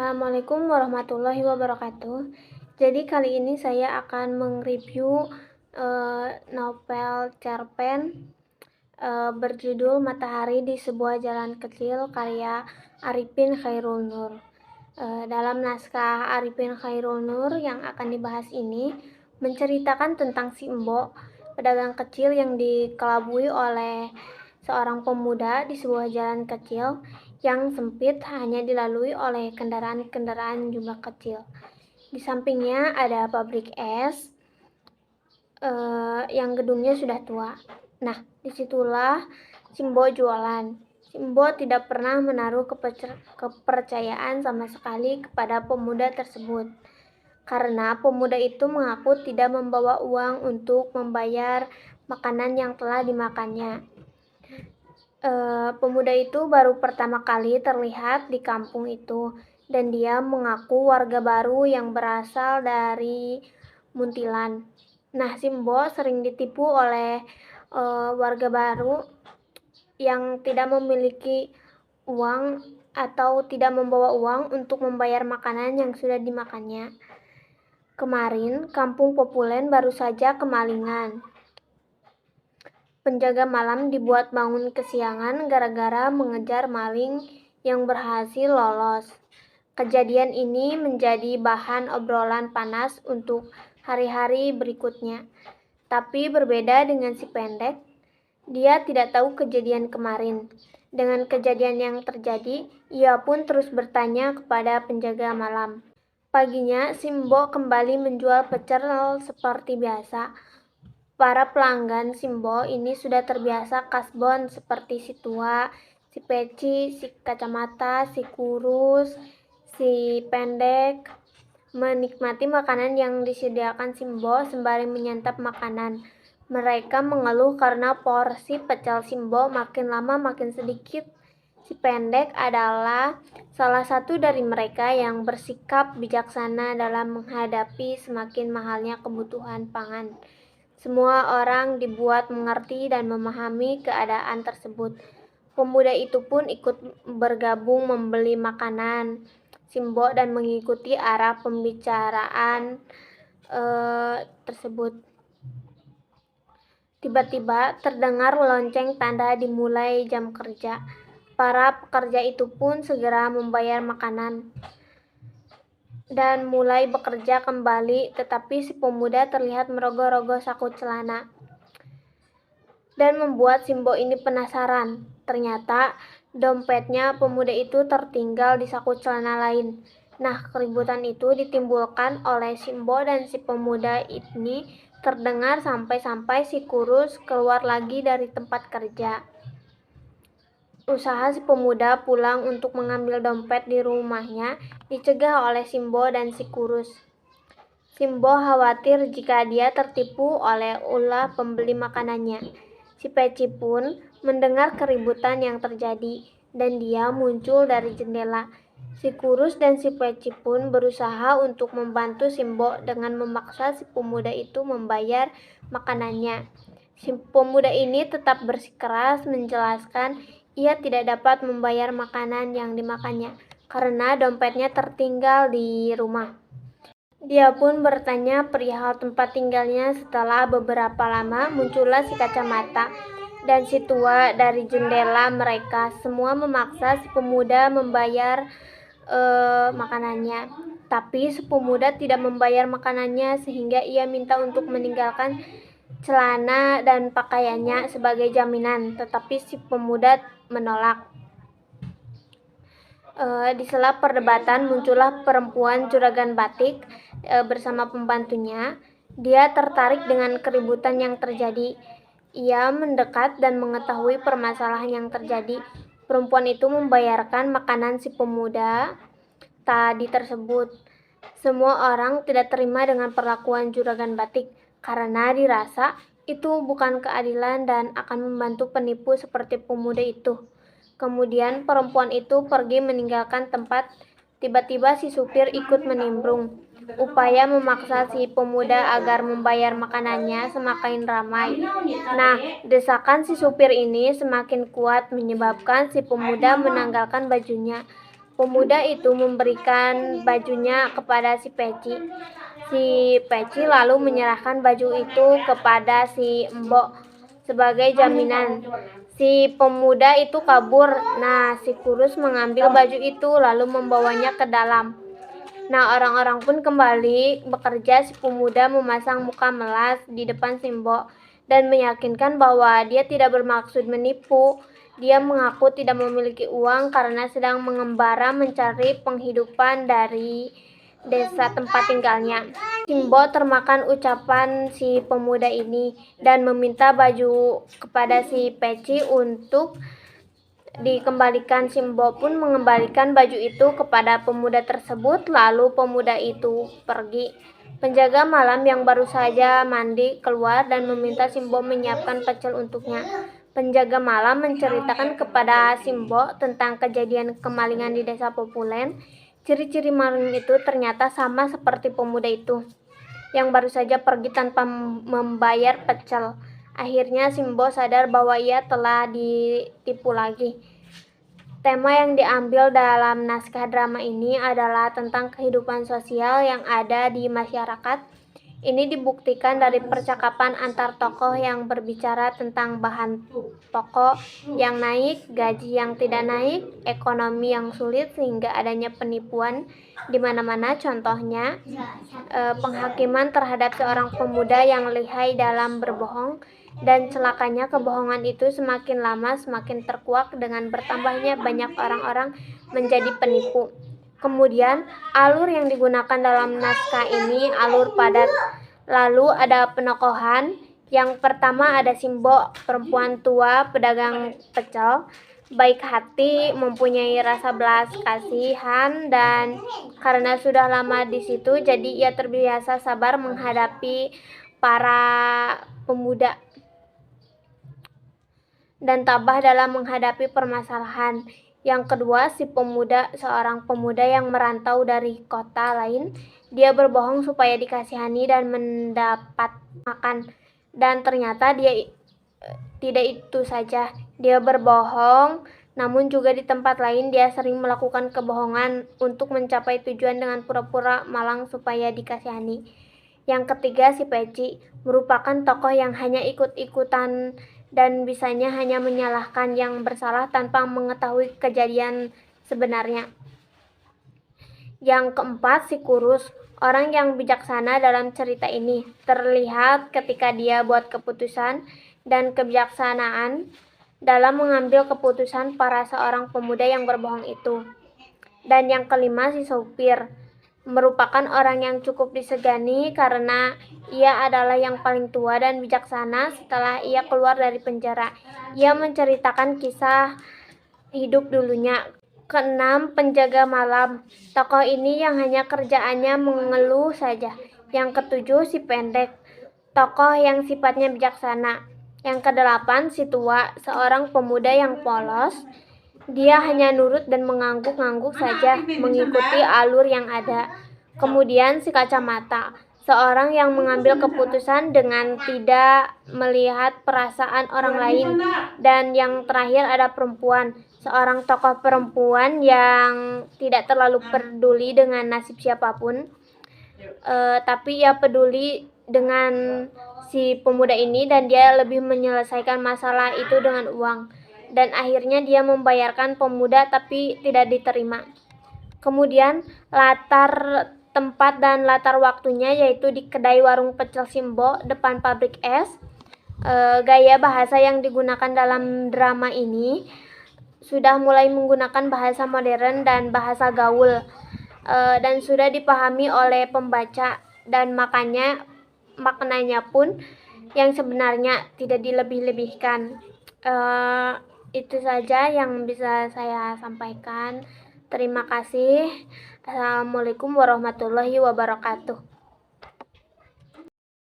Assalamualaikum warahmatullahi wabarakatuh. Jadi kali ini saya akan mereview novel cerpen berjudul Matahari di Sebuah Jalan Kecil karya Arifin Khairul Nur. Dalam naskah Arifin Khairul Nur yang akan dibahas ini menceritakan tentang si Embok, pedagang kecil yang dikelabui oleh seorang pemuda di sebuah jalan kecil yang sempit hanya dilalui oleh kendaraan-kendaraan jumlah kecil. Di sampingnya ada pabrik es yang gedungnya sudah tua. Nah, disitulah Simbo jualan. Simbo tidak pernah menaruh kepercayaan sama sekali kepada pemuda tersebut, karena pemuda itu mengaku tidak membawa uang untuk membayar makanan yang telah dimakannya. Pemuda itu baru pertama kali terlihat di kampung itu, dan dia mengaku warga baru yang berasal dari Muntilan. Nah, Simbo sering ditipu oleh warga baru yang tidak memiliki uang atau tidak membawa uang untuk membayar makanan yang sudah dimakannya. Kemarin, kampung Populen baru saja kemalingan. Penjaga malam dibuat bangun kesiangan gara-gara mengejar maling yang berhasil lolos. Kejadian ini menjadi bahan obrolan panas untuk hari-hari berikutnya. Tapi berbeda dengan si pendek, dia tidak tahu kejadian kemarin. Dengan kejadian yang terjadi, ia pun terus bertanya kepada penjaga malam. Paginya, Simbo kembali menjual pecel seperti biasa. Para pelanggan Simbo ini sudah terbiasa kasbon seperti si tua, si peci, si kacamata, si kurus, si pendek, menikmati makanan yang disediakan Simbo sembari menyantap makanan. Mereka mengeluh karena porsi pecel Simbo makin lama makin sedikit. Si pendek adalah salah satu dari mereka yang bersikap bijaksana dalam menghadapi semakin mahalnya kebutuhan pangan. Semua orang dibuat mengerti dan memahami keadaan tersebut. Pemuda itu pun ikut bergabung membeli makanan Simbo dan mengikuti arah pembicaraan tersebut. Tiba-tiba terdengar lonceng tanda dimulai jam kerja. Para pekerja itu pun segera membayar makanan dan mulai bekerja kembali, tetapi si pemuda terlihat merogoh-rogoh saku celana dan membuat Simbo ini penasaran. Ternyata dompetnya pemuda itu tertinggal di saku celana lain. Nah, keributan itu ditimbulkan oleh Simbo dan si pemuda ini terdengar sampai-sampai si kurus keluar lagi dari tempat kerja. Usaha si pemuda pulang untuk mengambil dompet di rumahnya dicegah oleh Simbo dan si kurus. Simbo khawatir jika dia tertipu oleh ulah pembeli makanannya. Si peci pun mendengar keributan yang terjadi dan dia muncul dari jendela. Si kurus dan si peci pun berusaha untuk membantu Simbo dengan memaksa si pemuda itu membayar makanannya. Si pemuda ini tetap bersikeras menjelaskan ia tidak dapat membayar makanan yang dimakannya karena dompetnya tertinggal di rumah. Dia pun bertanya perihal tempat tinggalnya. Setelah beberapa lama muncullah si kacamata dan si tua dari jendela mereka. Semua memaksa si pemuda membayar makanannya. Tapi si pemuda tidak membayar makanannya sehingga ia minta untuk meninggalkan celana dan pakaiannya sebagai jaminan, tetapi si pemuda menolak. Di sela perdebatan muncullah perempuan juragan batik bersama pembantunya. Dia tertarik dengan keributan yang terjadi. Ia mendekat dan mengetahui permasalahan yang terjadi. Perempuan itu membayarkan makanan si pemuda tadi tersebut. Semua orang tidak terima dengan perlakuan juragan batik karena dirasa itu bukan keadilan dan akan membantu penipu seperti pemuda itu. Kemudian perempuan itu pergi meninggalkan tempat. Tiba-tiba si supir ikut menimbrung. Upaya memaksa si pemuda agar membayar makanannya semakin ramai. Nah, desakan si supir ini semakin kuat menyebabkan si pemuda menanggalkan bajunya. Pemuda itu memberikan bajunya kepada si Peci. Si Peci lalu menyerahkan baju itu kepada si Embok sebagai jaminan. Si pemuda itu kabur. Nah, si Kurus mengambil baju itu lalu membawanya ke dalam. Nah, orang-orang pun kembali bekerja. Si pemuda memasang muka melas di depan si Embok dan meyakinkan bahwa dia tidak bermaksud menipu. Dia mengaku tidak memiliki uang karena sedang mengembara mencari penghidupan dari desa tempat tinggalnya. Simbo termakan ucapan si pemuda ini dan meminta baju kepada si Peci untuk dikembalikan. Simbo pun mengembalikan baju itu kepada pemuda tersebut, lalu pemuda itu pergi. Penjaga malam yang baru saja mandi keluar dan meminta Simbo menyiapkan pecel untuknya. Penjaga malam menceritakan kepada Simbo tentang kejadian kemalingan di desa Populen. Ciri-ciri maling itu ternyata sama seperti pemuda itu, yang baru saja pergi tanpa membayar pecel. Akhirnya Simbo sadar bahwa ia telah ditipu lagi. Tema yang diambil dalam naskah drama ini adalah tentang kehidupan sosial yang ada di masyarakat. Ini dibuktikan dari percakapan antar tokoh yang berbicara tentang bahan pokok yang naik, gaji yang tidak naik, ekonomi yang sulit sehingga adanya penipuan di mana-mana. Contohnya, penghakiman terhadap seorang pemuda yang lihai dalam berbohong, dan celakanya kebohongan itu semakin lama semakin terkuak dengan bertambahnya banyak orang-orang menjadi penipu. Kemudian, alur yang digunakan dalam naskah ini alur padat. Lalu ada penokohan. Yang pertama ada Simbo, perempuan tua pedagang pecel, baik hati, mempunyai rasa belas kasihan, dan karena sudah lama di situ jadi ia terbiasa sabar menghadapi para pemuda dan tabah dalam menghadapi permasalahan. Yang kedua, si pemuda, seorang pemuda yang merantau dari kota lain. Dia berbohong supaya dikasihani dan mendapat makan. Dan ternyata dia tidak itu saja. Dia berbohong, namun juga di tempat lain dia sering melakukan kebohongan untuk mencapai tujuan dengan pura-pura malang supaya dikasihani. Yang ketiga, si Peci merupakan tokoh yang hanya ikut-ikutan dan bisanya hanya menyalahkan yang bersalah tanpa mengetahui kejadian sebenarnya. Yang keempat, si Kurus, orang yang bijaksana dalam cerita ini, terlihat ketika dia buat keputusan dan kebijaksanaan dalam mengambil keputusan para seorang pemuda yang berbohong itu. Dan yang kelima, si Sopir merupakan orang yang cukup disegani karena ia adalah yang paling tua dan bijaksana setelah ia keluar dari penjara. Ia menceritakan kisah hidup dulunya. Keenam, penjaga malam. Tokoh ini yang hanya kerjaannya mengeluh saja. Yang ketujuh, si Pendek, tokoh yang sifatnya bijaksana. Yang kedelapan, si Tua, seorang pemuda yang polos. Dia hanya nurut dan mengangguk-angguk saja, mengikuti alur yang ada. Kemudian si Kacamata, seorang yang mengambil keputusan dengan tidak melihat perasaan orang lain. Dan yang terakhir ada Perempuan, seorang tokoh perempuan yang tidak terlalu peduli dengan nasib siapapun, tapi ia peduli dengan si pemuda ini dan dia lebih menyelesaikan masalah itu dengan uang. Dan akhirnya dia membayarkan pemuda tapi tidak diterima. Kemudian latar tempat dan latar waktunya yaitu di kedai warung pecel Simbo depan pabrik es. Gaya bahasa yang digunakan dalam drama ini sudah mulai menggunakan bahasa modern dan bahasa gaul, dan sudah dipahami oleh pembaca, dan maknanya pun yang sebenarnya tidak dilebih-lebihkan. Itu saja yang bisa saya sampaikan. Terima kasih. Assalamualaikum warahmatullahi wabarakatuh.